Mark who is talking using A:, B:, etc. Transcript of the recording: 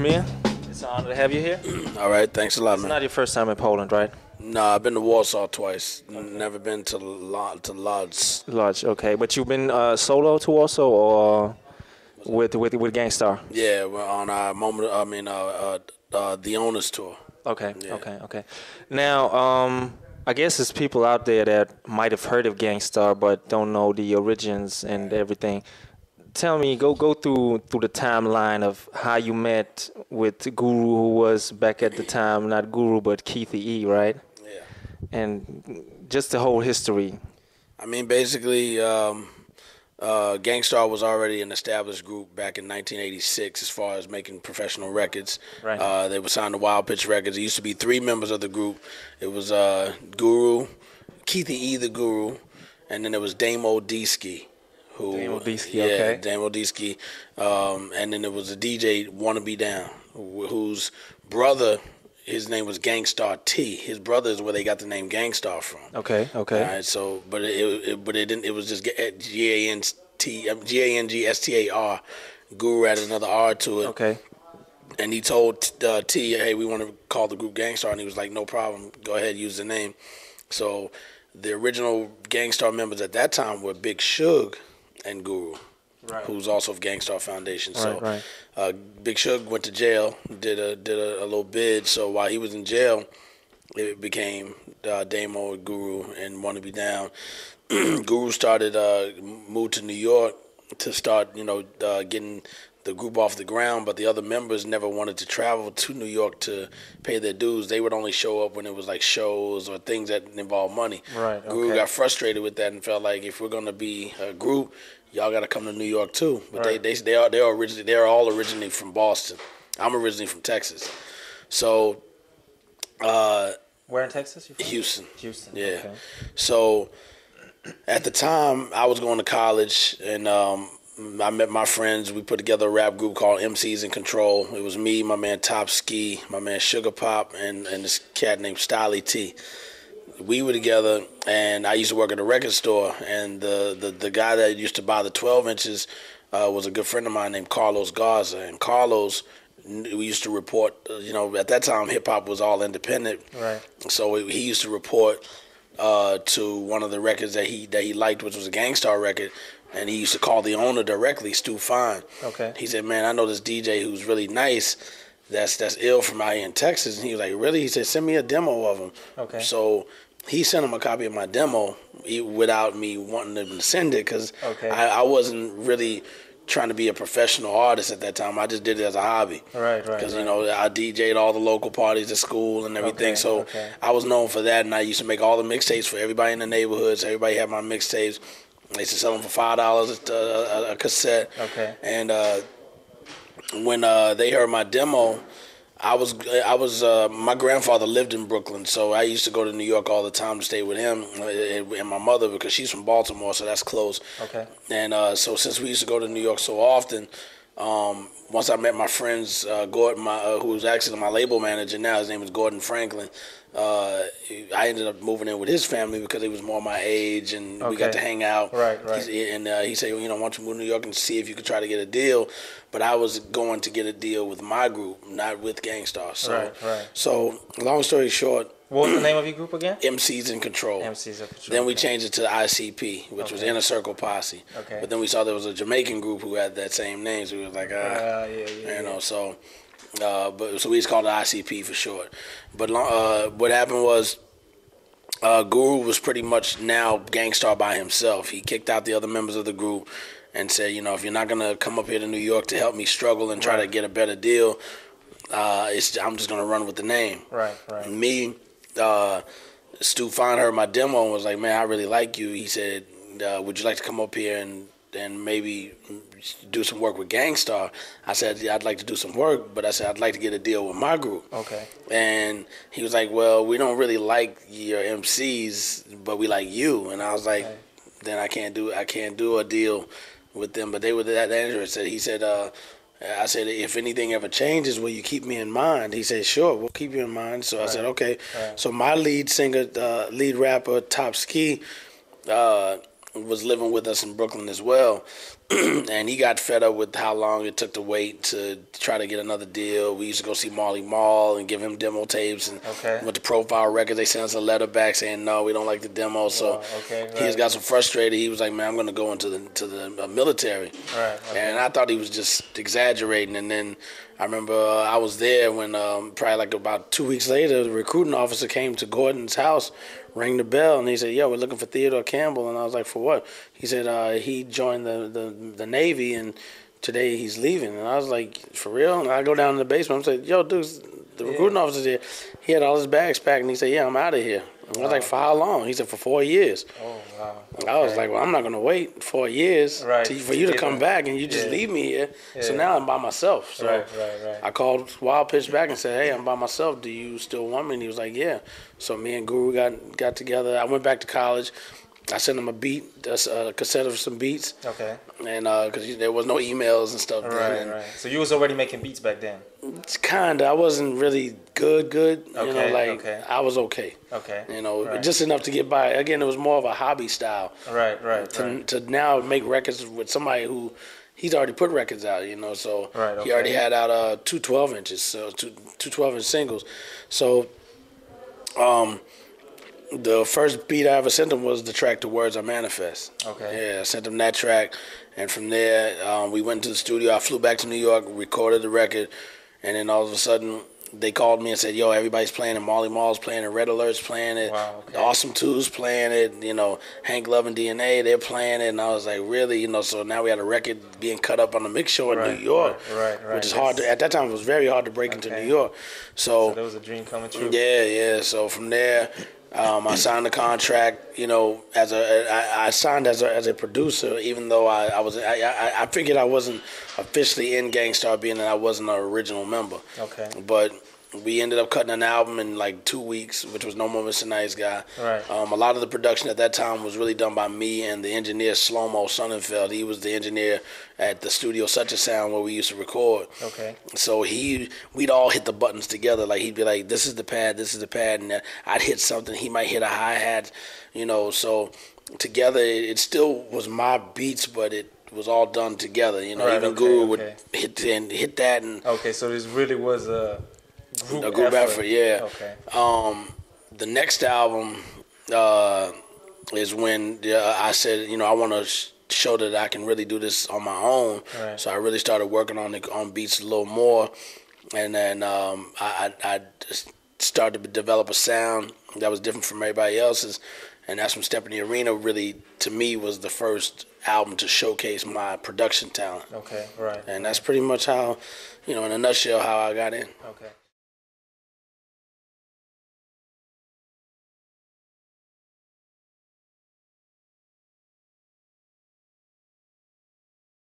A: Premier. It's an honor to have you here.
B: All right, thanks a lot,
A: It's
B: man.
A: not your first time in Poland, right?
B: No, I've been to Warsaw twice. Never been to Lodz.
A: Lodge, okay. But you've been solo to Warsaw or with Gangstar?
B: Yeah, we're on our the owners tour.
A: Okay,
B: Yeah.
A: okay. Now, I guess there's people out there that might have heard of Gangstar but don't know the origins and everything. Tell me, go through the timeline of how you met with Guru, who was back at the time not Guru but Keithy E, right?
B: Yeah.
A: And just the whole history.
B: I mean, basically, Gangstar was already an established group back in 1986 as far as making professional records.
A: Right.
B: They were signed to Wild Pitch Records. There used to be 3 members of the group. It was Guru, Keithy E, the Guru, and then there was Dame Odisky.
A: Dame Odisky,
B: yeah,
A: okay.
B: Dame Odisky. And then there was a DJ, Wanna Be Down, whose brother, his name was Gangstar T. His brother is where they got the name Gangstar from.
A: Okay.
B: All right, so but it didn't. It was just Gangstar. Guru added another R to it.
A: Okay.
B: And he told T, hey, we want to call the group Gangstar, and he was like, no problem, go ahead, use the name. So the original Gangstar members at that time were Big Suge and Guru,
A: Right.
B: who's also of Gangstar Foundation. So
A: Right.
B: Big Suge went to jail, did a little bid. So while he was in jail, it became Damo, Guru, and Wanna Be Down. Guru started moved to New York to start, getting the group off the ground, but the other members never wanted to travel to New York to pay their dues. They would only show up when it was like shows or things that involved money.
A: Right,
B: Guru
A: okay.
B: got frustrated with that and felt like if we're gonna be a group, y'all got to come to New York too. But
A: Right.
B: they're all originally from Boston. I'm originally from Texas, so
A: Where in Texas? You from?
B: Houston.
A: Houston.
B: Yeah.
A: Okay.
B: So at the time, I was going to college, and I met my friends. We put together a rap group called MCs in Control. It was me, my man Top Ski, my man Sugar Pop, and this cat named Styly T. We were together, and I used to work at a record store, and the guy that used to buy the 12 inches was a good friend of mine named Carlos Garza. And Carlos, we used to report, at that time hip-hop was all independent.
A: Right.
B: So he used to report to one of the records that he liked, which was a Gangstar record, and he used to call the owner directly, Stu Fine.
A: Okay.
B: He said, man, I know this DJ who's really nice, that's ill from out here in Texas. And he was like, really? He said, send me a demo of him.
A: Okay.
B: So he sent him a copy of my demo without me wanting him to send it, because
A: Okay.
B: I wasn't really trying to be a professional artist at that time. I just did it as a hobby.
A: Right.
B: Because, I DJ'd all the local parties at school and everything.
A: Okay,
B: So
A: okay.
B: I was known for that, and I used to make all the mixtapes for everybody in the neighborhoods. Everybody had my mixtapes. I used to sell them for $5 a cassette.
A: Okay.
B: And when they heard my demo, I was my grandfather lived in Brooklyn, so I used to go to New York all the time to stay with him and my mother, because she's from Baltimore, so that's close.
A: Okay.
B: And so since we used to go to New York so often, once I met my friends, Gordon, who was actually my label manager now, his name is Gordon Franklin. I ended up moving in with his family because he was more my age, and we got
A: Okay.
B: to hang out. He said, why don't you move to New York and see if you could try to get a deal? But I was going to get a deal with my group, not with Gangstar. So,
A: Right.
B: So long story short,
A: What was the name of your group again?
B: MCs in Control.
A: MCs in Control.
B: Then we
A: Okay.
B: changed it to the ICP, which was
A: Okay.
B: Inner Circle Posse.
A: Okay.
B: But then we saw there was a Jamaican group who had that same name, so we was like,
A: yeah.
B: so we just called it ICP for short. But what happened was, Guru was pretty much now Gangstar by himself. He kicked out the other members of the group and said, if you're not gonna come up here to New York to help me struggle and try to get a better deal, I'm just gonna run with the name.
A: Right.
B: Me, Stu Fine heard my demo and was like, man, I really like you. He said, would you like to come up here and maybe do some work with Gangstar? I said, yeah, I'd like to do some work, but I said, I'd like to get a deal with my group.
A: Okay.
B: And he was like, well, we don't really like your MCs, but we like you. And I was like, then I can't do a deal with them. But they were that interested. He said, I said, if anything ever changes, will you keep me in mind? He said, sure, we'll keep you in mind. So I said, okay. So my lead rapper, Top Ski, was living with us in Brooklyn as well, and he got fed up with how long it took to wait to try to get another deal. We used to go see Marley Marl and give him demo tapes, and went to Profile Records. They sent us a letter back saying no, we don't like the demo. So he just got so frustrated. He was like, man, I'm going to go into the military. And I thought he was just exaggerating. And then I remember I was there when probably like about 2 weeks later, the recruiting officer came to Gordon's house, rang the bell, and he said, yo, we're looking for Theodore Campbell. And I was like, for what? He said he joined the Navy, and today he's leaving. And I was like, for real? And I go down in the basement. I'm like, yo, dude, the recruiting officer's here. He had all his bags packed, and he said, yeah, I'm out of here. And I was like, for how long? He said, for 4 years. Oh, wow. Okay. I was like, well, I'm not going to wait 4 years for you to come back, and you just leave me here. So now I'm by myself. So I called Wild Pitch back and said, hey, I'm by myself. Do you still want me? And he was like, yeah. So me and Guru got together. I went back to college. I sent him a beat, a cassette of some beats. Okay. And because there was no emails and stuff then.
A: Right. So you was already making beats back then?
B: Kinda. I wasn't really good. Okay. I was okay. Okay. Just enough to get by. Again, it was more of a hobby style. Right. To now make records with somebody who he's already put records out, So he already had out two 12 inches, so two 12-inch singles. So the first beat I ever sent him was the track "The Words I Manifest." Okay. Yeah, I sent him that track, and from there we went to the studio. I flew back to New York, recorded the record, and then all of a sudden they called me and said, "Yo, everybody's playing it. Marley Marl's playing it. Red Alert's playing it. Wow, okay. Awesome 2's playing it. Hank Love and DNA, they're playing it." And I was like, "Really?" So now we had a record being cut up on the mix show in New York, which is hard to. At that time, it was very hard to break into New York. So
A: that was a dream coming true.
B: Yeah. So from there. I signed the contract, I signed as a producer, even though I figured I wasn't officially in Gang Starr, being that I wasn't an original member. Okay. But we ended up cutting an album in like 2 weeks, which was No More Mr. Nice Guy. Right. A lot of the production at that time was really done by me and the engineer Shlomo Sonnenfeld. He was the engineer at the studio Such a Sound where we used to record. Okay. So we'd all hit the buttons together. Like he'd be like, "This is the pad, and I'd hit something. He might hit a hi-hat, So together, it still was my beats, but it was all done together. Even Guru would hit that. And
A: okay, so this really was a group
B: effort, yeah. Okay. The next album is when I said, I want to show that I can really do this on my own. Right. So I really started working on beats a little more, and then I just started to develop a sound that was different from everybody else's, and that's when Step in the Arena really, to me, was the first album to showcase my production talent. Okay, right. And that's pretty much how, in a nutshell, how I got in. Okay.